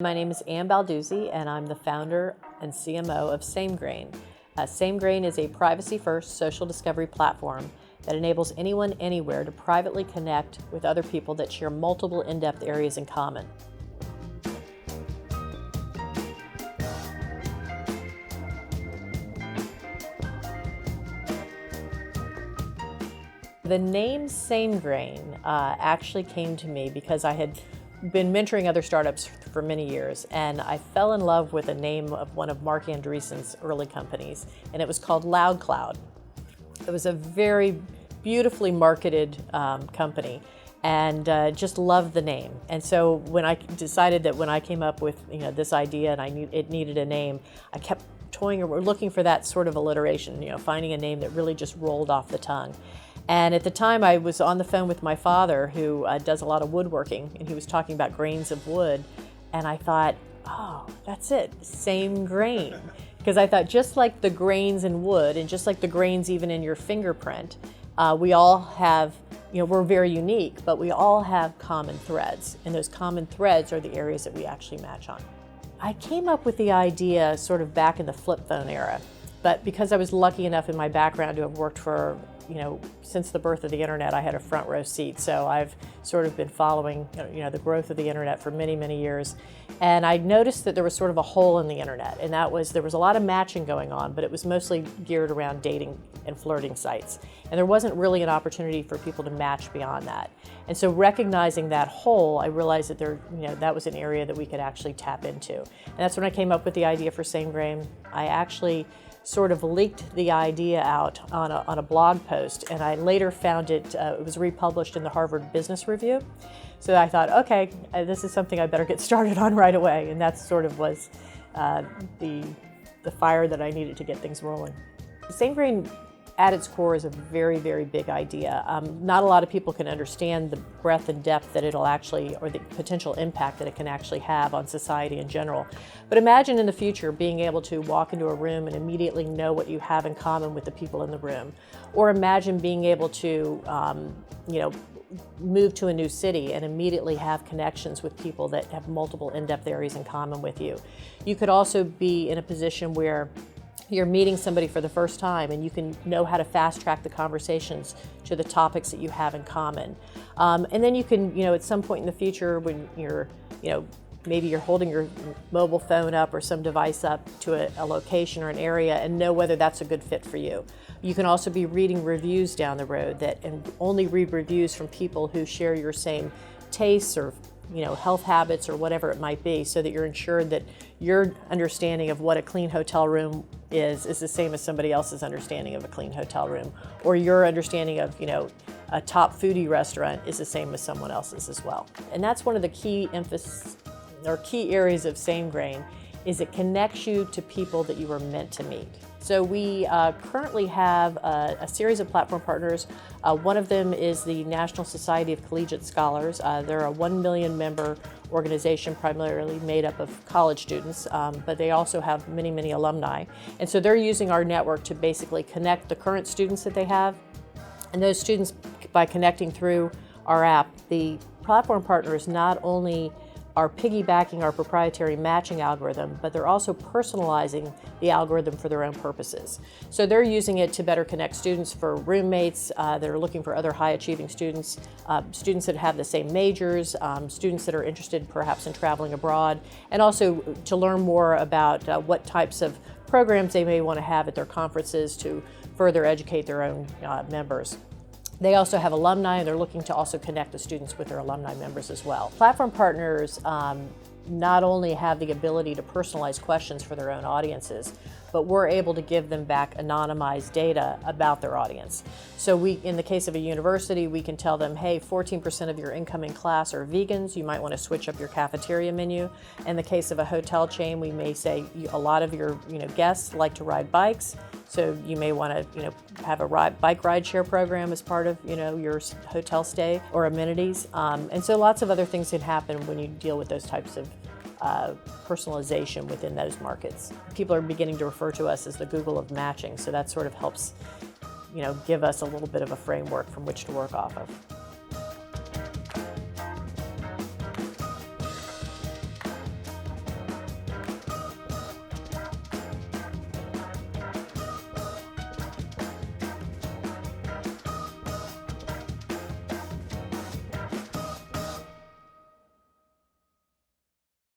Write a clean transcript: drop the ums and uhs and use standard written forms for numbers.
My name is Ann Balduzzi, and I'm the founder and CMO of SameGrain. SameGrain is a privacy-first social discovery platform that enables anyone anywhere to privately connect with other people that share multiple in-depth areas in common. The name SameGrain actually came to me because I had been mentoring other startups for many years, and I fell in love with the name of one of Marc Andreessen's early companies, and it was called LoudCloud. It was a very beautifully marketed company, and just loved the name. And so when I decided that when I came up with this idea and it needed a name, I kept toying or looking for that sort of alliteration, finding a name that really just rolled off the tongue. And at the time, I was on the phone with my father, who does a lot of woodworking, and he was talking about grains of wood. And I thought, oh, that's it, same grain. Because I thought just like the grains in wood, and just like the grains even in your fingerprint, we all have, we're very unique, but we all have common threads. And those common threads are the areas that we actually match on. I came up with the idea sort of back in the flip phone era. But because I was lucky enough in my background to have worked for, since the birth of the internet, I had a front row seat. So I've sort of been following, the growth of the internet for many, many years. And I noticed that there was sort of a hole in the internet, and that was there was a lot of matching going on, but it was mostly geared around dating and flirting sites. And there wasn't really an opportunity for people to match beyond that. And so recognizing that hole, I realized that that was an area that we could actually tap into. And that's when I came up with the idea for SameGrain. I actually sort of leaked the idea out on a blog post, and I later found it was republished in the Harvard Business Review. So I thought, okay, this is something I better get started on right away, and that sort of was the fire that I needed to get things rolling. SameGrain at its core is a very, very big idea. Not a lot of people can understand the breadth and depth that it'll actually, or the potential impact that it can actually have on society in general. But imagine in the future being able to walk into a room and immediately know what you have in common with the people in the room. Or imagine being able to, move to a new city and immediately have connections with people that have multiple in-depth areas in common with you. You could also be in a position where you're meeting somebody for the first time and you can know how to fast track the conversations to the topics that you have in common. And then you can, at some point in the future when you're, maybe you're holding your mobile phone up or some device up to a location or an area and know whether that's a good fit for you. You can also be reading reviews down the road and only read reviews from people who share your same tastes or health habits or whatever it might be, so that you're ensured that your understanding of what a clean hotel room is the same as somebody else's understanding of a clean hotel room, or your understanding of a top foodie restaurant is the same as someone else's as well. And that's one of the key areas of SameGrain, is it connects you to people that you were meant to meet. So we currently have a series of platform partners. One of them is the National Society of Collegiate Scholars. They're a 1 million member organization primarily made up of college students, but they also have many, many alumni. And so they're using our network to basically connect the current students that they have. And those students, by connecting through our app, the platform partners not only are piggybacking our proprietary matching algorithm, but they're also personalizing the algorithm for their own purposes. So they're using it to better connect students for roommates that are looking for other high-achieving students, students that have the same majors, students that are interested perhaps in traveling abroad, and also to learn more about what types of programs they may want to have at their conferences to further educate their own members. They also have alumni, and they're looking to also connect the students with their alumni members as well. Platform partners not only have the ability to personalize questions for their own audiences, but we're able to give them back anonymized data about their audience. So in the case of a university, we can tell them, hey, 14% of your incoming class are vegans, you might want to switch up your cafeteria menu. In the case of a hotel chain, we may say a lot of your guests like to ride bikes, so you may want to have a bike ride share program as part of your hotel stay or amenities. And so lots of other things can happen when you deal with those types of personalization within those markets. People are beginning to refer to us as the Google of matching, so that sort of helps give us a little bit of a framework from which to work off of.